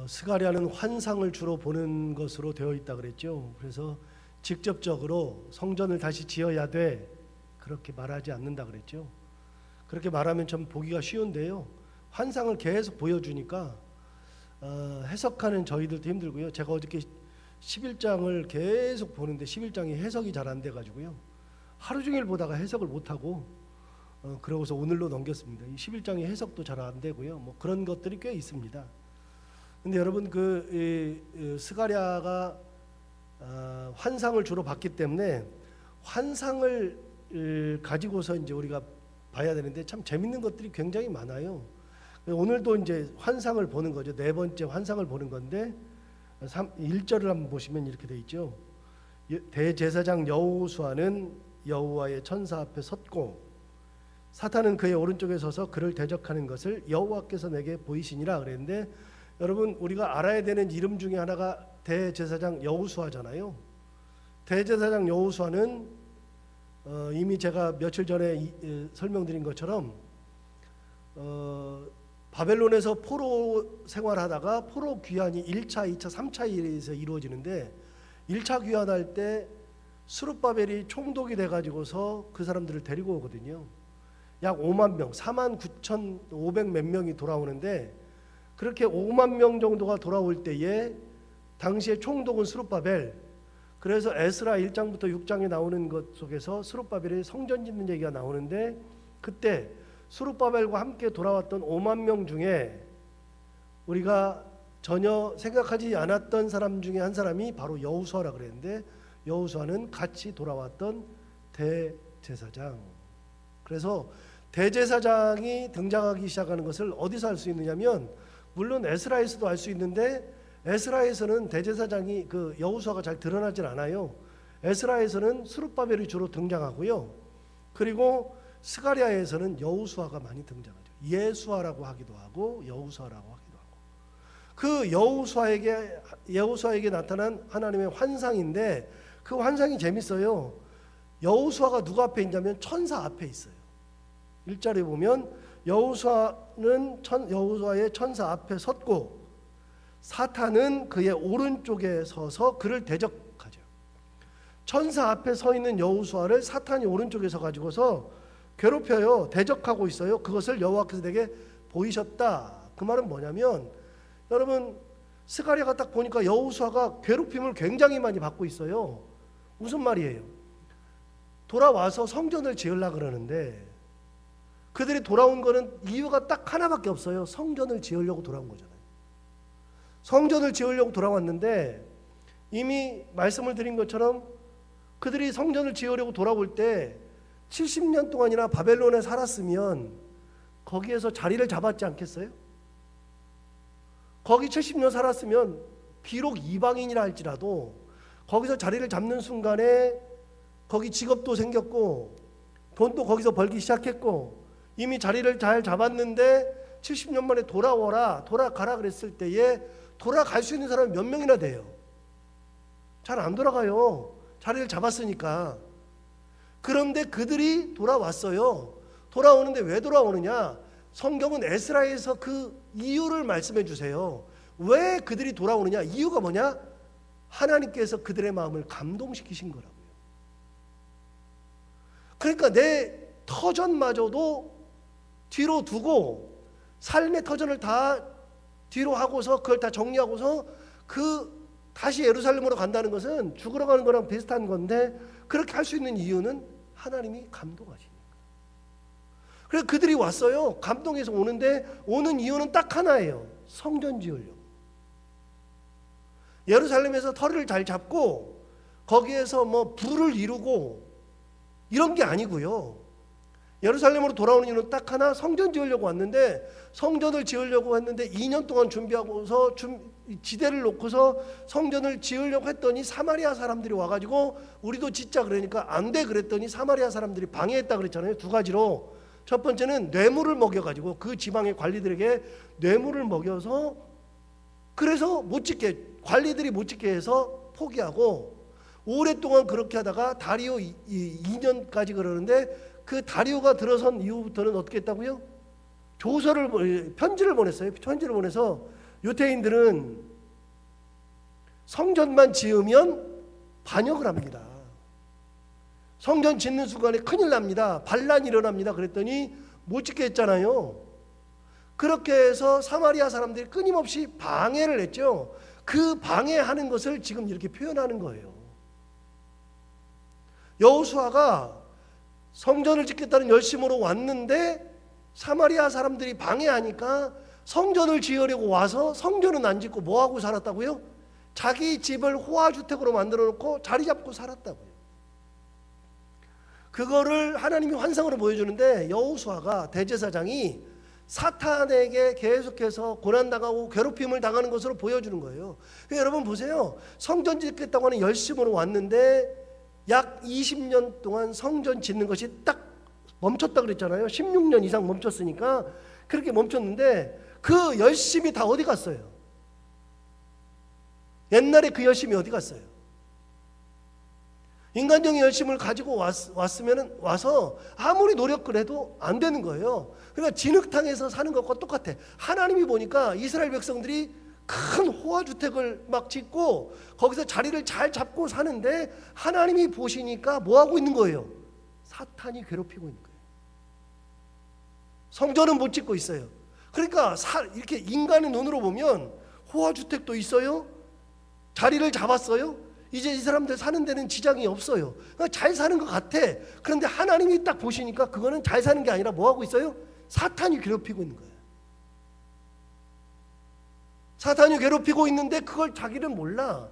스가랴는 환상을 주로 보는 것으로 되어 있다 그랬죠. 그래서 직접적으로 성전을 다시 지어야 돼 그렇게 말하지 않는다 그랬죠. 그렇게 말하면 좀 보기가 쉬운데요. 환상을 계속 보여주니까 해석하는 저희들도 힘들고요. 제가 어저께 11장을 계속 보는데 11장이 해석이 잘 안 돼가지고요. 하루 종일 보다가 해석을 못하고 그러고서 오늘로 넘겼습니다. 이 11장의 해석도 잘 안 되고요. 뭐 그런 것들이 꽤 있습니다. 근데 여러분 스가랴가 환상을 주로 봤기 때문에 환상을 가지고서 이제 우리가 봐야 되는데 참 재밌는 것들이 굉장히 많아요. 오늘도 이제 환상을 보는 거죠. 네 번째 환상을 보는 건데 1절을 한번 보시면 이렇게 돼 있죠. 대제사장 여호수아는 여호와의 천사 앞에 섰고 사탄은 그의 오른쪽에 서서 그를 대적하는 것을 여호와께서 내게 보이시니라 그랬는데, 여러분 우리가 알아야 되는 이름 중에 하나가 대제사장 여호수아잖아요. 대제사장 여호수아는 이미 제가 며칠 전에 설명드린 것처럼 바벨론에서 포로 생활하다가 포로 귀환이 1차, 2차, 3차에서 이루어지는데 1차 귀환할 때 스룹바벨이 총독이 돼가지고서 그 사람들을 데리고 오거든요. 약 5만 명, 49,500 몇 명이 돌아오는데, 그렇게 5만 명 정도가 돌아올 때에 당시에 총독은 스룹바벨. 그래서 에스라 1장부터 6장에 나오는 것 속에서 스룹바벨이 성전 짓는 얘기가 나오는데, 그때 스룹바벨과 함께 돌아왔던 5만 명 중에 우리가 전혀 생각하지 않았던 사람 중에 한 사람이 바로 여호수아라 그랬는데, 여호수아는 같이 돌아왔던 대제사장. 그래서 대제사장이 등장하기 시작하는 것을 어디서 알 수 있느냐면, 물론 에스라에서도 알 수 있는데 에스라에서는 대제사장이 여호수아가 잘 드러나질 않아요. 에스라에서는 스룹바벨이 주로 등장하고요. 그리고 스가랴에서는 여호수아가 많이 등장하죠. 예수아라고 하기도 하고 여호수아라고 하기도 하고. 그 여호수아에게 나타난 하나님의 환상인데, 그 환상이 재밌어요. 여호수아가 누구 앞에 있냐면 천사 앞에 있어요. 1절에 보면 여호수아는 여호수아의 천사 앞에 섰고 사탄은 그의 오른쪽에 서서 그를 대적하죠. 천사 앞에 서 있는 여호수아를 사탄이 오른쪽에 서 가지고서 괴롭혀요. 대적하고 있어요. 그것을 여호와께서 내게 보이셨다. 그 말은 뭐냐면, 여러분 스가랴가 딱 보니까 여호수아가 괴롭힘을 굉장히 많이 받고 있어요. 무슨 말이에요? 돌아와서 성전을 지으려고 그러는데 그들이 돌아온 거는 이유가 딱 하나밖에 없어요. 성전을 지으려고 돌아온 거잖아요. 성전을 지으려고 돌아왔는데, 이미 말씀을 드린 것처럼 그들이 성전을 지으려고 돌아올 때 70년 동안이나 바벨론에 살았으면 거기에서 자리를 잡았지 않겠어요? 거기 70년 살았으면 비록 이방인이라 할지라도 거기서 자리를 잡는 순간에 거기 직업도 생겼고 돈도 거기서 벌기 시작했고 이미 자리를 잘 잡았는데 70년 만에 돌아가라 그랬을 때에 돌아갈 수 있는 사람이 몇 명이나 돼요? 잘 안 돌아가요. 자리를 잡았으니까. 그런데 그들이 돌아왔어요. 돌아오는데 왜 돌아오느냐? 성경은 에스라에서 그 이유를 말씀해 주세요. 왜 그들이 돌아오느냐? 이유가 뭐냐? 하나님께서 그들의 마음을 감동시키신 거라고요. 그러니까 내 터전마저도 뒤로 두고 삶의 터전을 다 뒤로 하고서 그걸 다 정리하고서 다시 예루살렘으로 간다는 것은 죽으러 가는 거랑 비슷한 건데, 그렇게 할 수 있는 이유는 하나님이 감동하시니까. 그래서 그들이 왔어요. 감동해서 오는데 오는 이유는 딱 하나예요. 성전 지으려고. 예루살렘에서 터를 잘 잡고 거기에서 뭐 부를 이루고 이런 게 아니고요. 예루살렘으로 돌아오는 이유는 딱 하나, 성전 지으려고 왔는데, 성전을 지으려고 했는데 2년 동안 준비하고서 지대를 놓고서 성전을 지으려고 했더니 사마리아 사람들이 와가지고 우리도 짓자 그러니까 안 돼 그랬더니 사마리아 사람들이 방해했다 그랬잖아요. 두 가지로. 첫 번째는 뇌물을 먹여가지고 그 지방의 관리들에게 뇌물을 먹여서, 그래서 못 짓게, 관리들이 못 짓게 해서 포기하고, 오랫동안 그렇게 하다가 다리오 2년까지 그러는데, 그 다리오가 들어선 이후부터는 어떻게 했다고요? 편지를 보냈어요. 편지를 보내서 유대인들은 성전만 지으면 반역을 합니다. 성전 짓는 순간에 큰일 납니다. 반란이 일어납니다. 그랬더니 못 짓게 했잖아요. 그렇게 해서 사마리아 사람들이 끊임없이 방해를 했죠. 그 방해하는 것을 지금 이렇게 표현하는 거예요. 여호수아가 성전을 짓겠다는 열심으로 왔는데 사마리아 사람들이 방해하니까 성전을 지으려고 와서 성전은 안 짓고 뭐하고 살았다고요? 자기 집을 호화주택으로 만들어 놓고 자리 잡고 살았다고요. 그거를 하나님이 환상으로 보여주는데 여호수아가 대제사장이 사탄에게 계속해서 고난당하고 괴롭힘을 당하는 것으로 보여주는 거예요. 그러니까 여러분 보세요. 성전 짓겠다고 하는 열심으로 왔는데 약 20년 동안 성전 짓는 것이 딱 멈췄다 그랬잖아요. 16년 이상 멈췄으니까 그렇게 멈췄는데 그 열심이 다 어디 갔어요? 옛날에 그 열심이 어디 갔어요? 인간적인 열심을 가지고 왔으면 와서 아무리 노력을 해도 안 되는 거예요. 그러니까 진흙탕에서 사는 것과 똑같아. 하나님이 보니까 이스라엘 백성들이 큰 호화주택을 막 짓고 거기서 자리를 잘 잡고 사는데 하나님이 보시니까 뭐 하고 있는 거예요? 사탄이 괴롭히고 있는 거예요. 성전은 못 짓고 있어요. 그러니까 이렇게 인간의 눈으로 보면 호화주택도 있어요. 자리를 잡았어요. 이제 이 사람들 사는 데는 지장이 없어요. 그러니까 잘 사는 것 같아. 그런데 하나님이 딱 보시니까 그거는 잘 사는 게 아니라 뭐 하고 있어요? 사탄이 괴롭히고 있는 거예요. 사탄이 괴롭히고 있는데 그걸 자기는 몰라.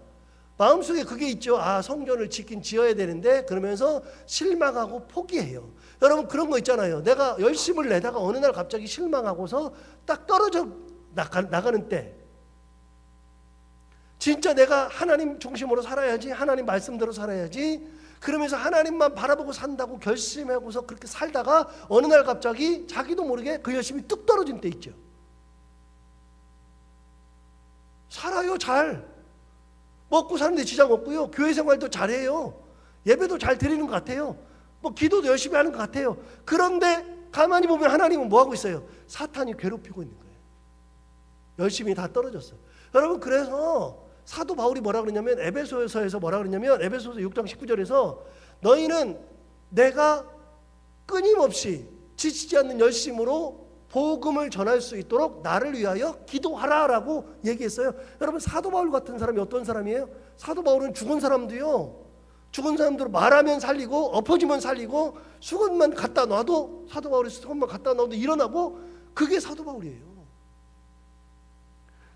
마음속에 그게 있죠. 아, 성전을 짓긴 지어야 되는데 그러면서 실망하고 포기해요. 여러분 그런 거 있잖아요. 내가 열심을 내다가 어느 날 갑자기 실망하고서 딱 떨어져 나가는 때 진짜 내가 하나님 중심으로 살아야지, 하나님 말씀대로 살아야지, 그러면서 하나님만 바라보고 산다고 결심하고서 그렇게 살다가 어느 날 갑자기 자기도 모르게 그 열심이 뚝 떨어진 때 있죠. 살아요. 잘 먹고 사는데 지장 없고요. 교회 생활도 잘해요. 예배도 잘 드리는 것 같아요. 뭐 기도도 열심히 하는 것 같아요. 그런데 가만히 보면 하나님은 뭐 하고 있어요? 사탄이 괴롭히고 있는 거예요. 열심히 다 떨어졌어요. 여러분 그래서 사도 바울이 뭐라 그러냐면 에베소서에서 뭐라 그러냐면 에베소서 6장 19절에서 너희는 내가 끊임없이 지치지 않는 열심으로 복음을 전할 수 있도록 나를 위하여 기도하라라고 얘기했어요. 여러분 사도 바울 같은 사람이 어떤 사람이에요? 사도 바울은 죽은 사람도요. 죽은 사람들 말하면 살리고 엎어지면 살리고 수건만 갖다 놔도 사도 바울이 수건만 갖다 놔도 일어나고 그게 사도 바울이에요.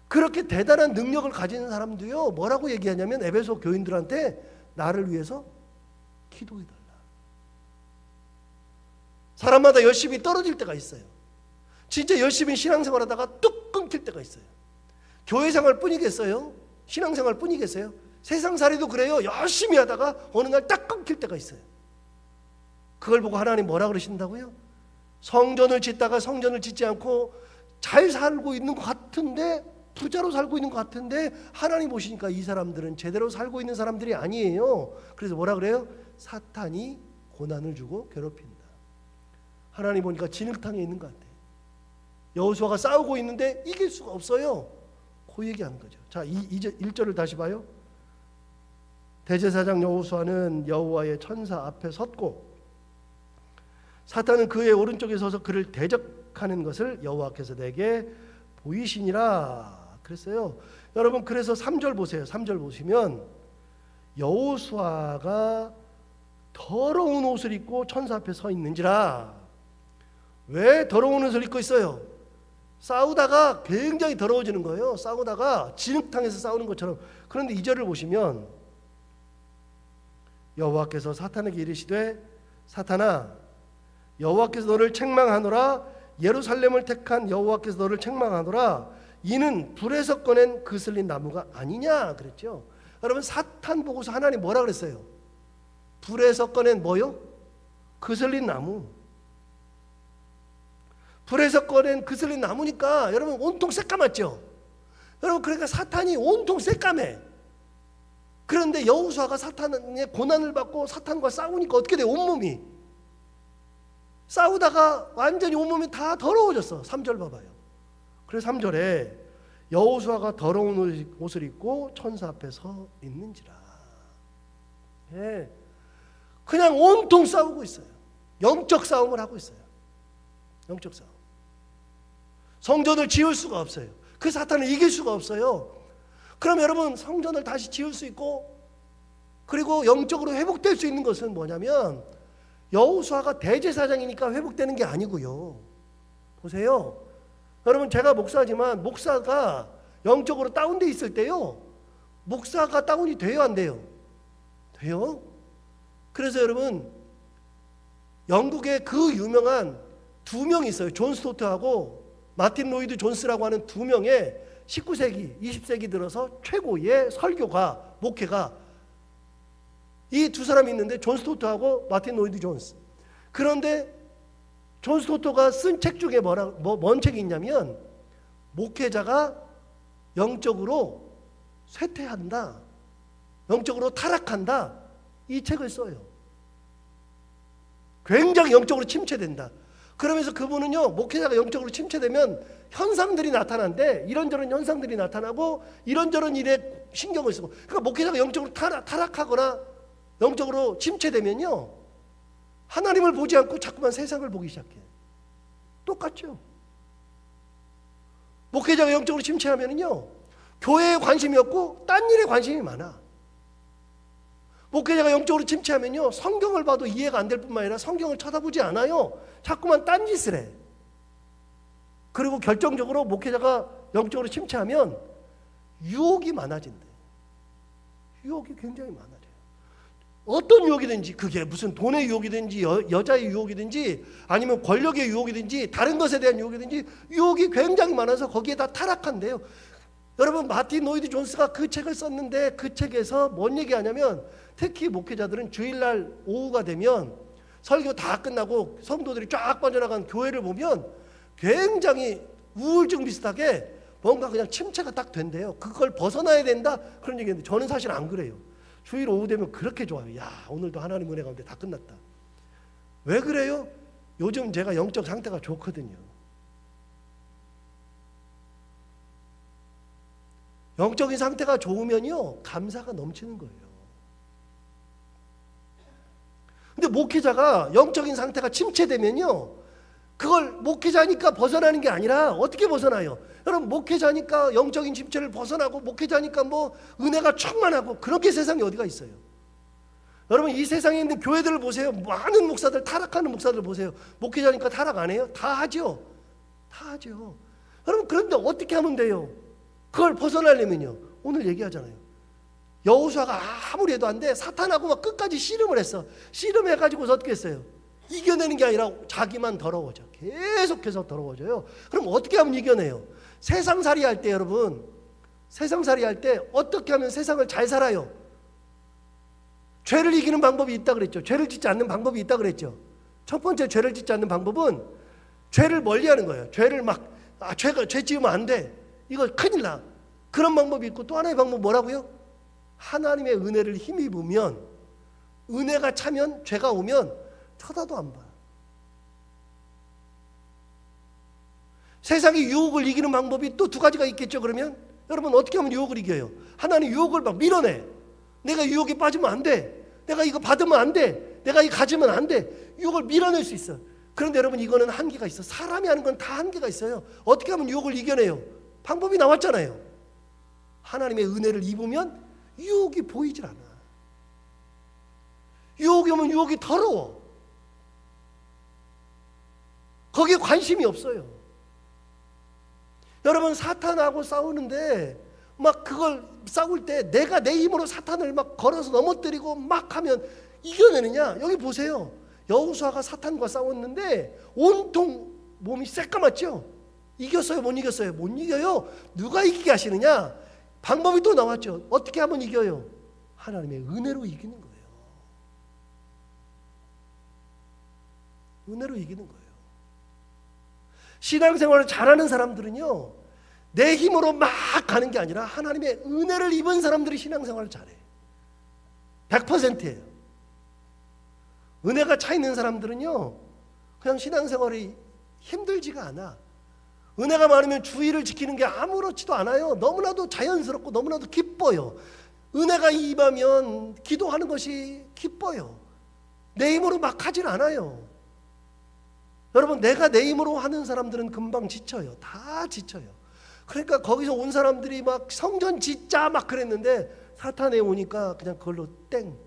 그렇게 대단한 능력을 가진 사람도요. 뭐라고 얘기하냐면 에베소 교인들한테 나를 위해서 기도해달라. 사람마다 열심히 떨어질 때가 있어요. 진짜 열심히 신앙생활하다가 뚝 끊길 때가 있어요. 교회생활 뿐이겠어요? 신앙생활 뿐이겠어요? 세상살이도 그래요. 열심히 하다가 어느 날 딱 끊길 때가 있어요. 그걸 보고 하나님 뭐라 그러신다고요? 성전을 짓다가 성전을 짓지 않고 잘 살고 있는 것 같은데, 부자로 살고 있는 것 같은데 하나님 보시니까 이 사람들은 제대로 살고 있는 사람들이 아니에요. 그래서 뭐라 그래요? 사탄이 고난을 주고 괴롭힌다. 하나님 보니까 진흙탕에 있는 것 같아요. 여호수아가 싸우고 있는데 이길 수가 없어요. 그 얘기하는 거죠. 자, 이제 1절을 다시 봐요. 대제사장 여호수아는 여호와의 천사 앞에 섰고 사탄은 그의 오른쪽에 서서 그를 대적하는 것을 여호와께서 내게 보이시니라 그랬어요. 여러분 그래서 3절 보세요. 3절 보시면 여호수아가 더러운 옷을 입고 천사 앞에 서 있는지라. 왜 더러운 옷을 입고 있어요? 싸우다가 굉장히 더러워지는 거예요. 싸우다가 진흙탕에서 싸우는 것처럼. 그런데 2절을 보시면 여호와께서 사탄에게 이르시되 사탄아 여호와께서 너를 책망하노라. 예루살렘을 택한 여호와께서 너를 책망하노라. 이는 불에서 꺼낸 그슬린 나무가 아니냐 그랬죠. 여러분 사탄 보고서 하나님 뭐라 그랬어요? 불에서 꺼낸 뭐요? 그슬린 나무. 불에서 꺼낸 그슬린 나무니까 여러분 온통 새까맣죠. 여러분 그러니까 사탄이 온통 새까매. 그런데 여호수아가 사탄의 고난을 받고 사탄과 싸우니까 어떻게 돼요? 온몸이 싸우다가 완전히 온몸이 다 더러워졌어. 3절 봐봐요. 그래서 3절에 여호수아가 더러운 옷을 입고 천사 앞에 서 있는지라. 예. 그냥 온통 싸우고 있어요. 영적 싸움을 하고 있어요. 영적 싸움. 성전을 지을 수가 없어요. 그 사탄을 이길 수가 없어요. 그럼 여러분, 성전을 다시 지을 수 있고 그리고 영적으로 회복될 수 있는 것은 뭐냐면, 여호수아가 대제사장이니까 회복되는 게 아니고요. 보세요. 여러분, 제가 목사지만 목사가 영적으로 다운돼 있을 때요, 목사가 다운이 돼요, 안 돼요? 돼요. 그래서 여러분, 영국에 그 유명한 두 명이 있어요. 존 스토트하고 마틴 로이드 존스라고 하는 두 명의 19세기, 20세기 들어서 최고의 설교가, 목회가, 이 두 사람이 있는데, 존 스토트하고 마틴 로이드 존스. 그런데 존 스토트가 쓴 책 중에 뭔 책이 있냐면, 목회자가 영적으로 쇠퇴한다, 영적으로 타락한다, 이 책을 써요. 굉장히 영적으로 침체된다. 그러면서 그분은요, 목회자가 영적으로 침체되면 현상들이 나타난대. 이런저런 현상들이 나타나고 이런저런 일에 신경을 쓰고. 그러니까 목회자가 영적으로 타락하거나 영적으로 침체되면요, 하나님을 보지 않고 자꾸만 세상을 보기 시작해. 똑같죠. 목회자가 영적으로 침체하면요, 교회에 관심이 없고 딴 일에 관심이 많아. 목회자가 영적으로 침체하면요, 성경을 봐도 이해가 안 될 뿐만 아니라 성경을 쳐다보지 않아요. 자꾸만 딴짓을 해. 그리고 결정적으로 목회자가 영적으로 침체하면 유혹이 많아진대. 유혹이 굉장히 많아져요. 어떤 유혹이든지, 그게 무슨 돈의 유혹이든지 여자의 유혹이든지 아니면 권력의 유혹이든지 다른 것에 대한 유혹이든지 유혹이 굉장히 많아서 거기에 다 타락한대요. 여러분, 마틴 로이드 존스가 그 책을 썼는데, 그 책에서 뭔 얘기하냐면, 특히 목회자들은 주일날 오후가 되면 설교 다 끝나고 성도들이 쫙 빠져나간 교회를 보면 굉장히 우울증 비슷하게 뭔가 그냥 침체가 딱 된대요. 그걸 벗어나야 된다, 그런 얘기인데, 저는 사실 안 그래요. 주일 오후 되면 그렇게 좋아요. 야, 오늘도 하나님 은혜 가운데 다 끝났다. 왜 그래요? 요즘 제가 영적 상태가 좋거든요. 영적인 상태가 좋으면요, 감사가 넘치는 거예요. 근데 목회자가 영적인 상태가 침체되면요, 그걸 목회자니까 벗어나는 게 아니라 어떻게 벗어나요? 여러분, 목회자니까 영적인 침체를 벗어나고, 목회자니까 뭐 은혜가 충만하고, 그렇게 세상에 어디가 있어요? 여러분, 이 세상에 있는 교회들을 보세요. 많은 목사들, 타락하는 목사들 보세요. 목회자니까 타락 안 해요? 다 하죠. 다 하죠. 여러분, 그런데 어떻게 하면 돼요? 그걸 벗어나려면요, 오늘 얘기하잖아요. 여호수아가 아무리 해도 안 돼. 사탄하고 막 끝까지 씨름을 했어. 씨름해가지고서 어떻게 했어요? 이겨내는 게 아니라 자기만 더러워져. 계속해서 더러워져요. 그럼 어떻게 하면 이겨내요? 세상살이 할 때, 여러분, 세상살이 할 때 어떻게 하면 세상을 잘 살아요? 죄를 이기는 방법이 있다 그랬죠. 죄를 짓지 않는 방법이 있다 그랬죠. 첫 번째, 죄를 짓지 않는 방법은 죄를 멀리하는 거예요. 죄를 죄 지으면 안 돼. 이거 큰일 나. 그런 방법이 있고, 또 하나의 방법 뭐라고요? 하나님의 은혜를 힘입으면, 은혜가 차면, 죄가 오면 쳐다도 안 봐. 세상의 유혹을 이기는 방법이 또 두 가지가 있겠죠. 그러면 여러분, 어떻게 하면 유혹을 이겨요? 하나님 유혹을 막 밀어내. 내가 유혹에 빠지면 안 돼. 내가 이거 받으면 안 돼. 내가 이거 가지면 안 돼. 유혹을 밀어낼 수 있어. 그런데 여러분, 이거는 한계가 있어. 사람이 하는 건 다 한계가 있어요. 어떻게 하면 유혹을 이겨내요? 방법이 나왔잖아요. 하나님의 은혜를 입으면 유혹이 보이질 않아. 유혹이 오면 유혹이 더러워. 거기에 관심이 없어요. 여러분, 사탄하고 싸우는데 막 그걸 싸울 때 내가 내 힘으로 사탄을 막 걸어서 넘어뜨리고 막 하면 이겨내느냐? 여기 보세요. 여호수아가 사탄과 싸웠는데 온통 몸이 새까맣죠? 이겼어요? 못 이겼어요? 못 이겨요. 누가 이기게 하시느냐? 방법이 또 나왔죠. 어떻게 하면 이겨요? 하나님의 은혜로 이기는 거예요. 은혜로 이기는 거예요. 신앙생활을 잘하는 사람들은요, 내 힘으로 막 가는 게 아니라 하나님의 은혜를 입은 사람들이 신앙생활을 잘해. 100%예요. 은혜가 차 있는 사람들은요, 그냥 신앙생활이 힘들지가 않아. 은혜가 많으면 주의를 지키는 게 아무렇지도 않아요. 너무나도 자연스럽고 너무나도 기뻐요. 은혜가 임하면 기도하는 것이 기뻐요. 내 힘으로 막 하진 않아요. 여러분, 내가 내 힘으로 하는 사람들은 금방 지쳐요. 다 지쳐요. 그러니까 거기서 온 사람들이 막 성전 짓자 막 그랬는데 사탄에 오니까 그냥 그걸로 땡.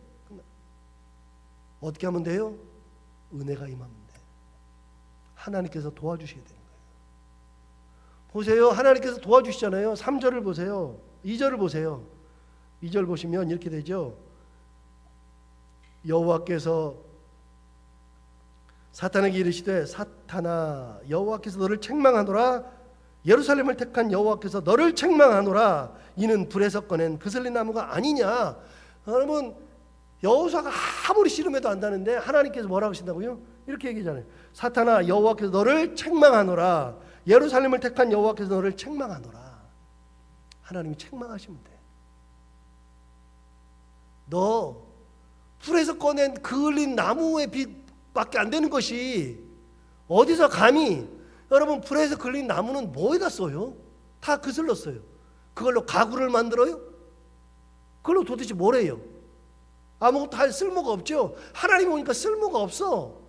어떻게 하면 돼요? 은혜가 임하면 돼. 하나님께서 도와주셔야 되는 거예요. 보세요. 하나님께서 도와주시잖아요. 3절을 보세요. 2절을 보세요. 2절 보시면 이렇게 되죠. 여호와께서 사탄에게 이르시되 사탄아 여호와께서 너를 책망하노라. 예루살렘을 택한 여호와께서 너를 책망하노라. 이는 불에서 꺼낸 그슬리 나무가 아니냐. 여러분, 여호수아가 아무리 씨름해도 안다는데 하나님께서 뭐라고 하신다고요? 이렇게 얘기하잖아요. 사탄아 여호와께서 너를 책망하노라. 예루살렘을 택한 여호와께서 너를 책망하노라. 하나님이 책망하시면 돼. 너 불에서 꺼낸 그을린 나무의 빛밖에 안 되는 것이 어디서 감히, 여러분 불에서 그을린 나무는 뭐에다 써요? 다 그슬로 써요. 그걸로 가구를 만들어요? 그걸로 도대체 뭘 해요? 아무것도 할 쓸모가 없죠. 하나님 오니까 쓸모가 없어.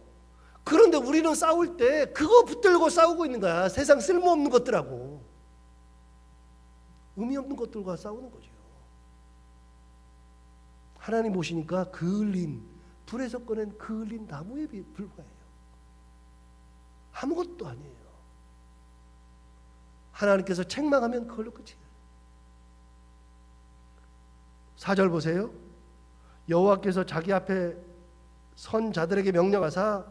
그런데 우리는 싸울 때 그거 붙들고 싸우고 있는 거야. 세상 쓸모없는 것들하고 의미 없는 것들과 싸우는 거죠. 하나님 오시니까 그을린, 불에서 꺼낸 그을린 나무에 불과해요. 아무것도 아니에요. 하나님께서 책망하면 그걸로 끝이에요. 4절 보세요. 여호와께서 자기 앞에 선 자들에게 명령하사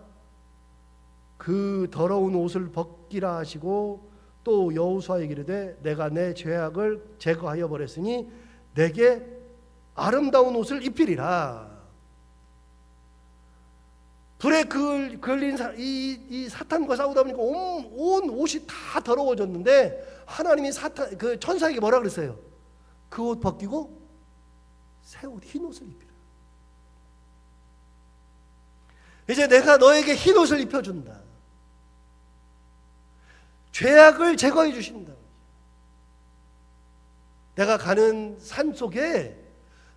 그 더러운 옷을 벗기라 하시고 또 여호수아에게 이르되 내가 내 죄악을 제거하여 버렸으니 내게 아름다운 옷을 입히리라. 불에 걸린 이 사탄과 싸우다 보니까 온 옷이 다 더러워졌는데 하나님이 그 천사에게 뭐라 그랬어요? 그 옷 벗기고 새 옷, 흰 옷을 입히라. 이제 내가 너에게 흰 옷을 입혀준다. 죄악을 제거해 주신다. 내가 가는 산 속에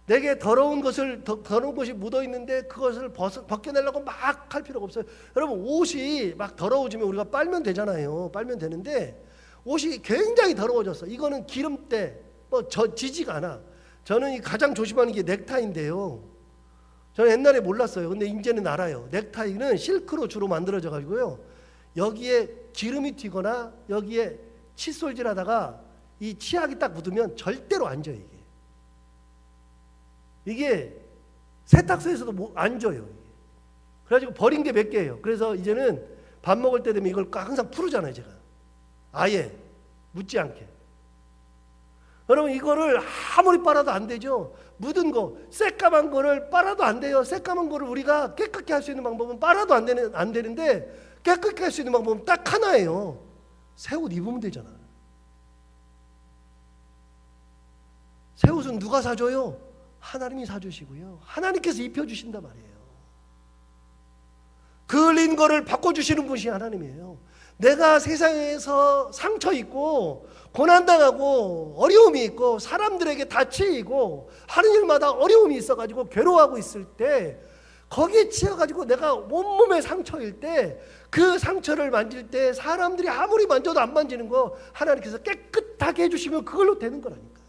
내게 더러운 것이 묻어 있는데 그것을 벗겨내려고 막 할 필요가 없어요. 여러분, 옷이 막 더러워지면 우리가 빨면 되잖아요. 빨면 되는데 옷이 굉장히 더러워졌어. 이거는 기름때 지지가 않아. 저는 가장 조심하는 게 넥타이인데요. 저는 옛날에 몰랐어요. 근데 이제는 알아요. 넥타이는 실크로 주로 만들어져 가지고요. 여기에 기름이 튀거나 여기에 칫솔질하다가 이 치약이 딱 묻으면 절대로 안 져요. 이게 세탁소에서도 안 져요. 그래가지고 버린 게 몇 개예요. 그래서 이제는 밥 먹을 때 되면 이걸 항상 풀으잖아요. 제가 아예 묻지 않게. 여러분, 이거를 아무리 빨아도 안 되죠. 묻은 거, 새까만 거를 빨아도 안 돼요. 새까만 거를 우리가 깨끗게 할 수 있는 방법은 빨아도 안 되는데 깨끗게 할 수 있는 방법은 딱 하나예요. 새 옷 입으면 되잖아. 새 옷은 누가 사줘요? 하나님이 사주시고요. 하나님께서 입혀주신단 말이에요. 그을린 거를 바꿔주시는 분이 하나님이에요. 내가 세상에서 상처 있고 고난당하고 어려움이 있고 사람들에게 다치고 하는 일마다 어려움이 있어가지고 괴로워하고 있을 때 거기에 치여가지고 내가 온몸에 상처일 때 그 상처를 만질 때 사람들이 아무리 만져도 안 만지는 거 하나님께서 깨끗하게 해주시면 그걸로 되는 거라니까.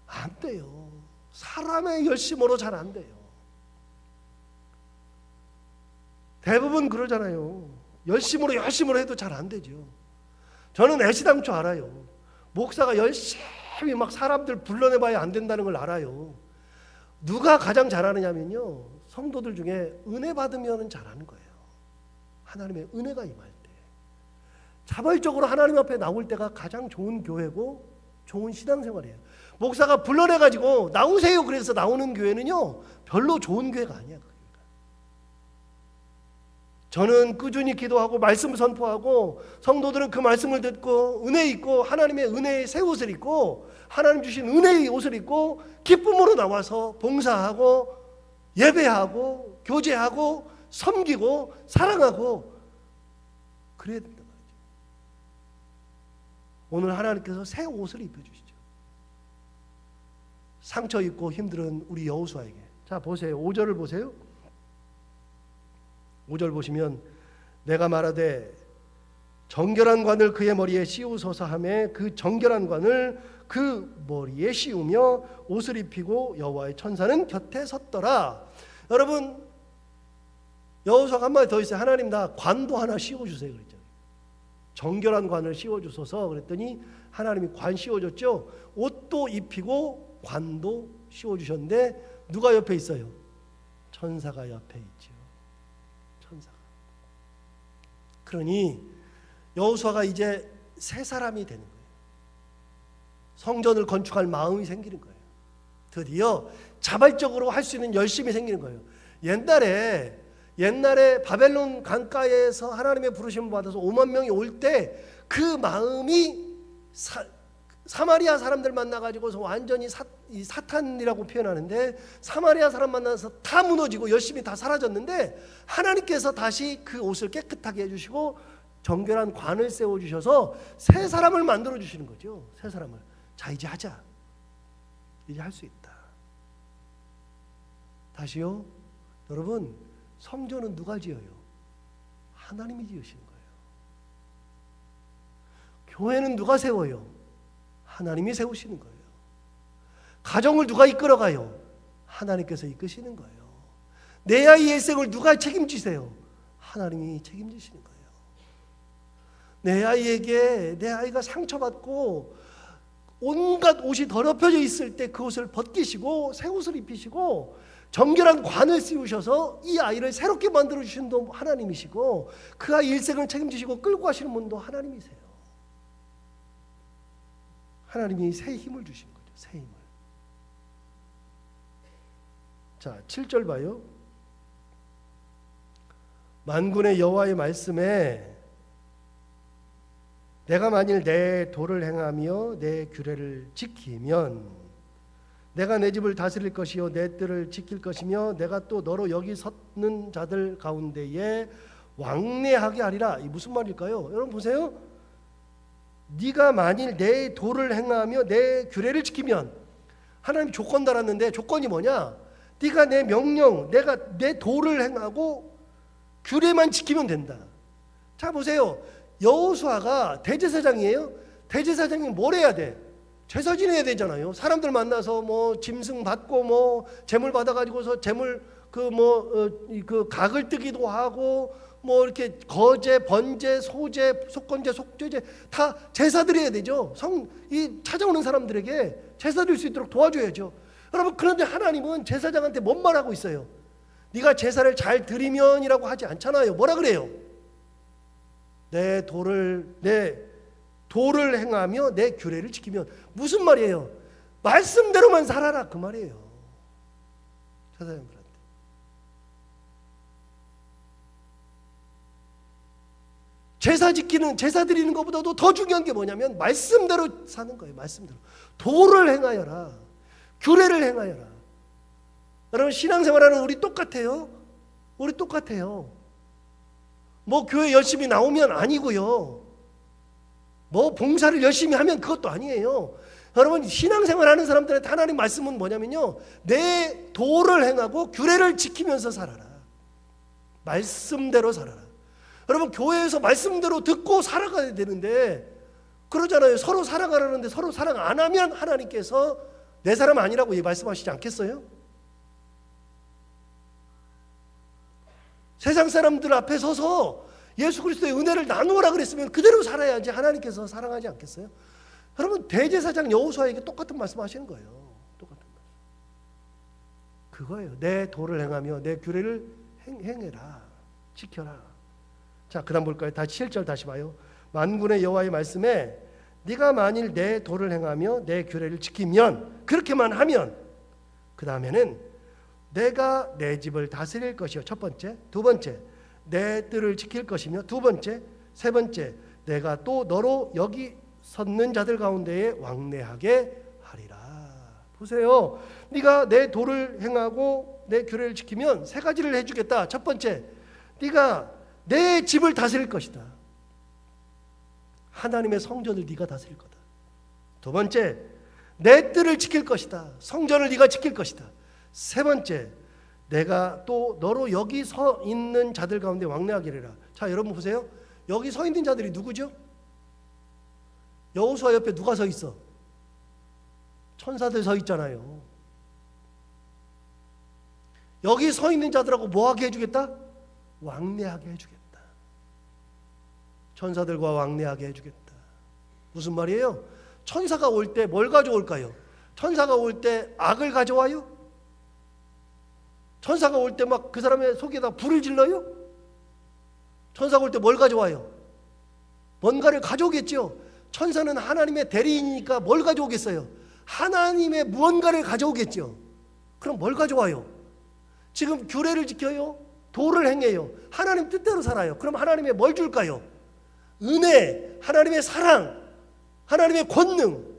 안 돼요. 사람의 열심으로 잘 안 돼요. 대부분 그러잖아요. 열심으로 해도 잘 안 되죠. 저는 애시당초 알아요. 목사가 열심히 막 사람들 불러내봐야 안 된다는 걸 알아요. 누가 가장 잘하느냐면요, 성도들 중에 은혜 받으면 잘하는 거예요. 하나님의 은혜가 임할 때, 자발적으로 하나님 앞에 나올 때가 가장 좋은 교회고 좋은 신앙생활이에요. 목사가 불러내가지고 나오세요 그래서 나오는 교회는요 별로 좋은 교회가 아니야. 저는 꾸준히 기도하고 말씀 선포하고 성도들은 그 말씀을 듣고 은혜 있고 하나님의 은혜의 새 옷을 입고 하나님 주신 은혜의 옷을 입고 기쁨으로 나와서 봉사하고 예배하고 교제하고 섬기고 사랑하고 그래야 된단 말이죠. 오늘 하나님께서 새 옷을 입혀주시죠. 상처 입고 힘든 우리 여호수아에게. 자, 보세요. 5절을 보세요. 5절 보시면 내가 말하되 정결한 관을 그의 머리에 씌우소서 하매 그 정결한 관을 그 머리에 씌우며 옷을 입히고 여호와의 천사는 곁에 섰더라. 여러분, 여호수아가 한 마디 더 있어요. 하나님, 나 관도 하나 씌워주세요 그랬죠. 정결한 관을 씌워주소서 그랬더니 하나님이 관 씌워줬죠. 옷도 입히고 관도 씌워주셨는데 누가 옆에 있어요? 천사가 옆에 있죠. 천사가. 그러니 여호수아가 이제 새 사람이 되는 거예요. 성전을 건축할 마음이 생기는 거예요. 드디어 자발적으로 할 수 있는 열심이 생기는 거예요. 옛날에 바벨론 강가에서 하나님의 부르심을 받아서 5만 명이 올 때 그 마음이 사마리아 사람들 만나가지고서 완전히 사탄이라고 표현하는데, 사마리아 사람 만나서 다 무너지고 열심히 다 사라졌는데 하나님께서 다시 그 옷을 깨끗하게 해주시고 정결한 관을 세워주셔서 새 사람을 만들어 주시는 거죠. 새 사람을. 자, 이제 하자. 이제 할 수 있다. 다시요. 여러분, 성전은 누가 지어요? 하나님이 지으시는 거예요. 교회는 누가 세워요? 하나님이 세우시는 거예요. 가정을 누가 이끌어가요? 하나님께서 이끄시는 거예요. 내 아이의 일생을 누가 책임지세요? 하나님이 책임지시는 거예요. 내 아이가 상처받고 온갖 옷이 더럽혀져 있을 때 그 옷을 벗기시고 새 옷을 입히시고 정결한 관을 씌우셔서 이 아이를 새롭게 만들어 주신 분도 하나님이시고 그 아이 일생을 책임지시고 끌고 가시는 분도 하나님이세요. 하나님이 새 힘을 주신 거죠. 새 힘을. 자, 7절 봐요. 만군의 여호와의 말씀에 내가 만일 내 도를 행하며 내 규례를 지키면 내가 내 집을 다스릴 것이요 내 뜰을 지킬 것이며 내가 또 너로 여기 섰는 자들 가운데에 왕래하게 하리라. 이 무슨 말일까요? 여러분 보세요. 네가 만일 내 도를 행하며 내 규례를 지키면, 하나님이 조건 달았는데 조건이 뭐냐? 네가 내 명령, 내가 내 도를 행하고 규례만 지키면 된다. 자, 보세요. 여호수아가 대제사장이에요. 대제사장이 뭘 해야 돼? 제사 지내야 되잖아요. 사람들 만나서 뭐 짐승 받고 뭐 제물 받아가지고서 제물 그 각을 뜨기도 하고 뭐 이렇게 거제, 번제, 소제, 속건제, 속죄제 다 제사 드려야 되죠. 이 찾아오는 사람들에게 제사 드릴 수 있도록 도와줘야죠. 여러분, 그런데 하나님은 제사장한테 뭔 말하고 있어요? 네가 제사를 잘 드리면이라고 하지 않잖아요. 뭐라 그래요? 내 도를 행하며 내 규례를 지키면. 무슨 말이에요? 말씀대로만 살아라, 그 말이에요. 제사장들한테. 제사 드리는 것보다도 더 중요한 게 뭐냐면 말씀대로 사는 거예요. 말씀대로. 도를 행하여라. 규례를 행하여라. 여러분, 신앙생활하는 우리 똑같아요. 우리 똑같아요. 뭐 교회 열심히 나오면 아니고요. 뭐 봉사를 열심히 하면 그것도 아니에요. 여러분, 신앙생활하는 사람들한테 하나님 말씀은 뭐냐면요, 내 도를 행하고 규례를 지키면서 살아라. 말씀대로 살아라. 여러분, 교회에서 말씀대로 듣고 살아가야 되는데 그러잖아요. 서로 살아가라는데 서로 사랑 안 하면 하나님께서 내 사람 아니라고 말씀하시지 않겠어요? 세상 사람들 앞에 서서 예수 그리스도의 은혜를 나누어라 그랬으면 그대로 살아야지 하나님께서 사랑하지 않겠어요? 여러분, 대제사장 여호수아에게 똑같은 말씀 하시는 거예요. 똑같은 말씀. 그거예요. 내 도를 행하며 내 규례를 행해라. 지켜라. 자, 그 다음 볼까요? 다시 7절 다시 봐요. 만군의 여호와의 말씀에 네가 만일 내 도를 행하며 내 규례를 지키면, 그렇게만 하면, 그 다음에는 내가 내 집을 다스릴 것이요. 첫 번째. 두 번째, 내 뜰을 지킬 것이며, 두 번째. 세 번째, 내가 또 너로 여기 섰는 자들 가운데에 왕래하게 하리라. 보세요. 네가 내 도를 행하고 내 규례를 지키면 세 가지를 해주겠다. 첫 번째, 네가 내 집을 다스릴 것이다. 하나님의 성전을 네가 다스릴 거다. 두 번째, 내 뜰을 지킬 것이다. 성전을 네가 지킬 것이다. 세 번째, 내가 또 너로 여기 서 있는 자들 가운데 왕래하게 하리라. 자, 여러분 보세요. 여기 서 있는 자들이 누구죠? 여호수아 옆에 누가 서 있어? 천사들 서 있잖아요. 여기 서 있는 자들하고 뭐하게 해주겠다? 왕래하게 해주겠다. 천사들과 왕래하게 해주겠다. 무슨 말이에요? 천사가 올 때 뭘 가져올까요? 천사가 올 때 악을 가져와요? 천사가 올 때 막 그 사람의 속에다 불을 질러요? 천사가 올 때 뭘 가져와요? 뭔가를 가져오겠죠. 천사는 하나님의 대리인이니까 뭘 가져오겠어요? 하나님의 무언가를 가져오겠죠. 그럼 뭘 가져와요? 지금 규례를 지켜요? 도를 행해요? 하나님 뜻대로 살아요? 그럼 하나님의 뭘 줄까요? 은혜, 하나님의 사랑, 하나님의 권능.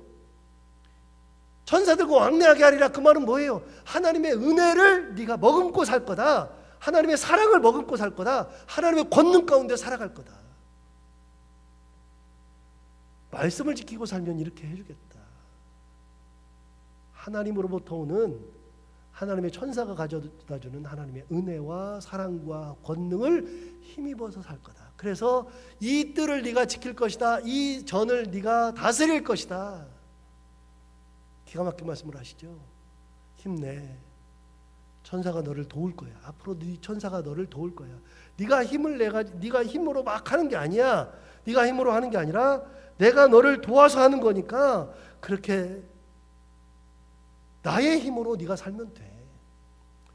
천사들과 왕래하게 하리라. 그 말은 뭐예요? 하나님의 은혜를 네가 머금고 살 거다. 하나님의 사랑을 머금고 살 거다. 하나님의 권능 가운데 살아갈 거다. 말씀을 지키고 살면 이렇게 해주겠다. 하나님으로부터 오는 하나님의 천사가 가져다주는 하나님의 은혜와 사랑과 권능을 힘입어서 살 거다. 그래서 이 뜰을 네가 지킬 것이다. 이 전을 네가 다스릴 것이다. 기가 막힌 말씀을 하시죠. 힘내. 천사가 너를 도울 거야. 앞으로 네 천사가 너를 도울 거야. 네가 힘을 내가 네가 힘으로 막 하는 게 아니야. 네가 힘으로 하는 게 아니라 내가 너를 도와서 하는 거니까 그렇게 나의 힘으로 네가 살면 돼.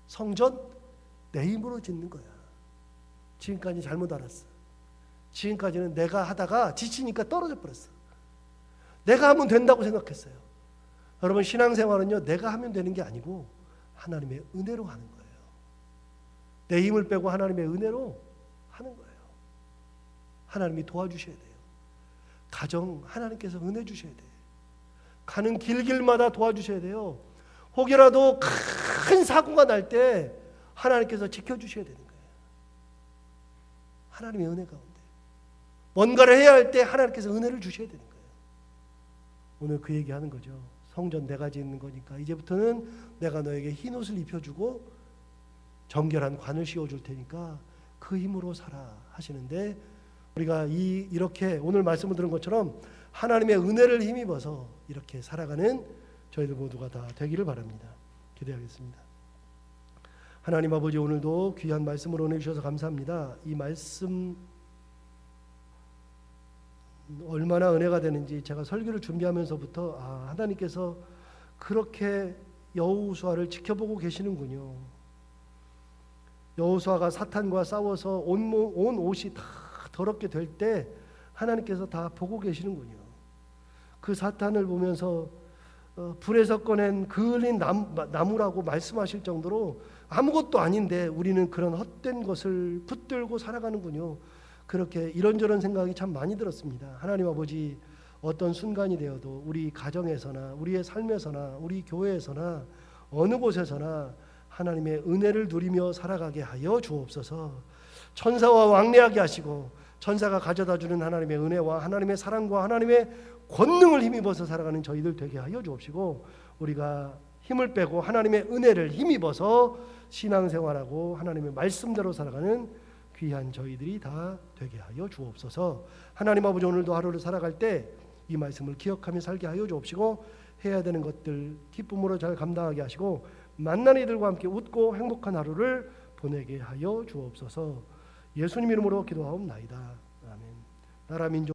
성전 내 힘으로 짓는 거야. 지금까지 잘못 알았어. 지금까지는 내가 하다가 지치니까 떨어져 버렸어. 내가 하면 된다고 생각했어요. 여러분, 신앙생활은요, 내가 하면 되는 게 아니고 하나님의 은혜로 하는 거예요. 내 힘을 빼고 하나님의 은혜로 하는 거예요. 하나님이 도와주셔야 돼요. 가정 하나님께서 은혜 주셔야 돼요. 가는 길길마다 도와주셔야 돼요. 혹여라도 큰 사고가 날 때 하나님께서 지켜주셔야 되는 거예요. 하나님의 은혜 가운데 뭔가를 해야 할 때 하나님께서 은혜를 주셔야 되는 거예요. 오늘 그 얘기하는 거죠. 성전 내가 짓는 거니까 이제부터는 내가 너에게 흰 옷을 입혀주고 정결한 관을 씌워줄 테니까 그 힘으로 살아 하시는데, 우리가 이렇게 오늘 말씀을 들은 것처럼 하나님의 은혜를 힘입어서 이렇게 살아가는 저희들 모두가 다 되기를 바랍니다. 기도하겠습니다. 하나님 아버지, 오늘도 귀한 말씀을 은혜 주셔서 감사합니다. 이 말씀 얼마나 은혜가 되는지 제가 설교를 준비하면서부터 하나님께서 그렇게 여호수아를 지켜보고 계시는군요. 여호수아가 사탄과 싸워서 온 옷이 다 더럽게 될 때 하나님께서 다 보고 계시는군요. 그 사탄을 보면서 불에서 꺼낸 그을린 나무라고 말씀하실 정도로 아무것도 아닌데 우리는 그런 헛된 것을 붙들고 살아가는군요. 그렇게 이런저런 생각이 참 많이 들었습니다. 하나님 아버지, 어떤 순간이 되어도 우리 가정에서나 우리의 삶에서나 우리 교회에서나 어느 곳에서나 하나님의 은혜를 누리며 살아가게 하여 주옵소서. 천사와 왕래하게 하시고 천사가 가져다주는 하나님의 은혜와 하나님의 사랑과 하나님의 권능을 힘입어서 살아가는 저희들 되게 하여 주옵시고, 우리가 힘을 빼고 하나님의 은혜를 힘입어서 신앙생활하고 하나님의 말씀대로 살아가는 귀한 저희들이 다 되게 하여 주옵소서. 하나님 아버지, 오늘도 하루를 살아갈 때 이 말씀을 기억하며 살게 하여 주옵시고, 해야 되는 것들 기쁨으로 잘 감당하게 하시고 만난 이들과 함께 웃고 행복한 하루를 보내게 하여 주옵소서. 예수님 이름으로 기도하옵나이다. 아멘. 나라 민족